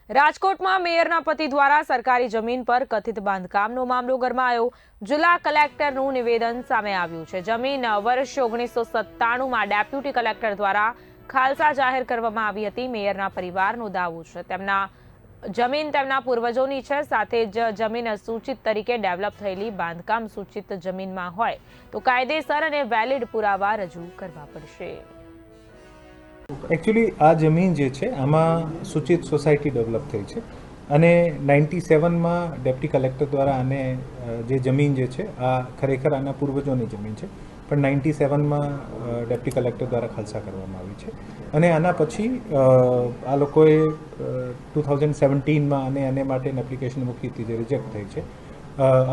રાજકોટમાં મેયરના પતિ દ્વારા સરકારી જમીન પર કથિત બાંધકામનો મામલો ગરમાયો। જિલ્લા કલેક્ટરનું નિવેદન સામે આવ્યું છે। જમીન વર્ષ 1997માં ડેપ્યુટી કલેક્ટર દ્વારા ખાલસા જાહેર કરવામાં આવી હતી। મેયરના પરિવારનો દાવો છે તેમના જમીન તેમના પૂર્વજોની છે, સાથે જ જમીન સૂચિત તરીકે ડેવલપ થયેલી બાંધકામ સૂચિત જમીનમાં હોય તો કાયદેસર અને વેલિડ પુરાવા રજૂ કરવા પડશે। एक्चुअली आ जमीन जे छे आमां सूचित सोसायटी डेवलप थई छे अने 97 में डेप्टी कलेक्टर द्वारा आने जे जमीन जे छे आ खरेखर आना पूर्वजोनी जमीन छे पण 97 में डेप्टी कलेक्टर द्वारा खालसा करवामां आवी छे अने आना पछी आ लोकोए 2017 में आने माटे एप्लिकेशन मूकी हती जे रिजेक्ट थई छे।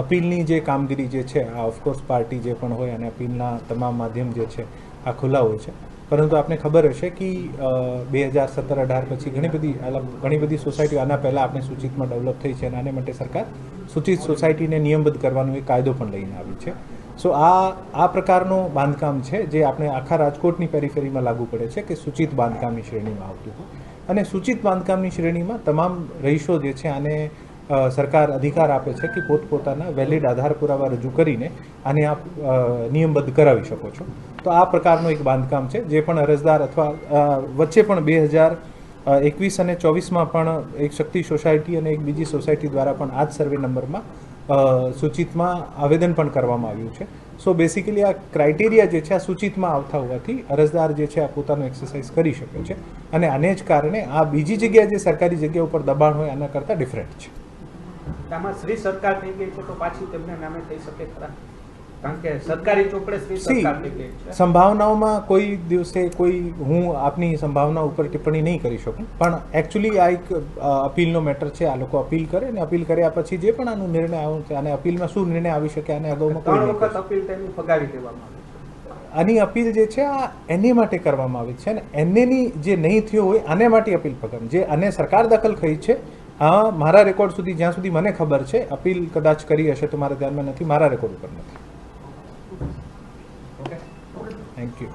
अपीलनी जे कामगीरी जे छे आ ऑफकोर्स पार्टी जे पण होय अने अपीलना तमाम माध्यम जे छे आ खुला होय छे, परंतु आपने खबर हशे कि 2017-18 पछी घणी बधी सोसायटी आना पहला आपणे सूचितमां डेवलप थई छे। आने माटे सरकार सूचित सोसायटीने नियमबद्ध करवानो एक कायदो पण लईने आवी छे। सो आ प्रकारनो बांधकाम छे जे आपणे आखा राजकोटनी पेरिफेरीमां लागू पड़े छे कि सूचित बांधकामनी श्रेणीमां आवतुं होय अने सूचित बांधकामनी श्रेणीमां तमाम रहीशो जे छे आने सरकार अधिकार आपे छे कि पोतपोताना वेलिड आधार पुरावा रजू करीने आने आप नियमबद्ध करावी शको छो। तो आ प्रकारनो एक बांधकाम छे जे पण अरजदार अथवा वच्चे पण 2021 અને 24માં પણ એક શક્તિ સોસાયટી અને એક બીજી સોસાયટી દ્વારા પણ આ જ સર્વે નંબરમાં સૂચિતમાં આવેદન પણ કરવામાં આવ્યું છે। સો બેસિકલી આ ક્રાઇટેરિયા જે છે આ સૂચિતમાં આવતા હોવાથી અરજદાર જે છે આ પોતાનો એક્સરસાઇઝ કરી શકે છે અને આને જ કારણે આ બીજી જગ્યાએ જે સરકારી જગ્યા ઉપર દબાણ હોય આના કરતાં ડિફરન્ટ છે। આમાં શ્રી સરકાર થઈ ગઈ છે તો પાછી તેમને નામે થઈ શકે ખરા? કારણ કે સરકારી ચોપડે શ્રી સરકાર થઈ ગઈ છે। સંભાવનાઓમાં કોઈ દિવસે કોઈ હું આપની સંભાવના ઉપર ટિપ્પણી નહીં કરી શકું, પણ એકચ્યુઅલી આ એક અપીલનો મેટર છે। આ લોકો અપીલ કરે ને અપીલ કર્યા પછી જે પણ આનો નિર્ણય આવે છે અને અપીલમાં શું નિર્ણય આવી શકે આને અગાઉમાં કોઈ 3 વખત અપીલ તેની ફગાવી દેવામાં આવી છે। આની અપીલ જે છે આ એને માટે કરવામાં આવી છે ને એનેની જે નહીં થયો હોય આને માટે અપીલ ફગાવી જે આને સરકાર દખલ કરી છે। આ મારા રેકોર્ડ સુધી જ્યાં સુધી મને ખબર છે અપીલ કદાચ કરી હશે તો મારા ધ્યાનમાં નથી, મારા રેકોર્ડ ઉપર નથી। Thank you.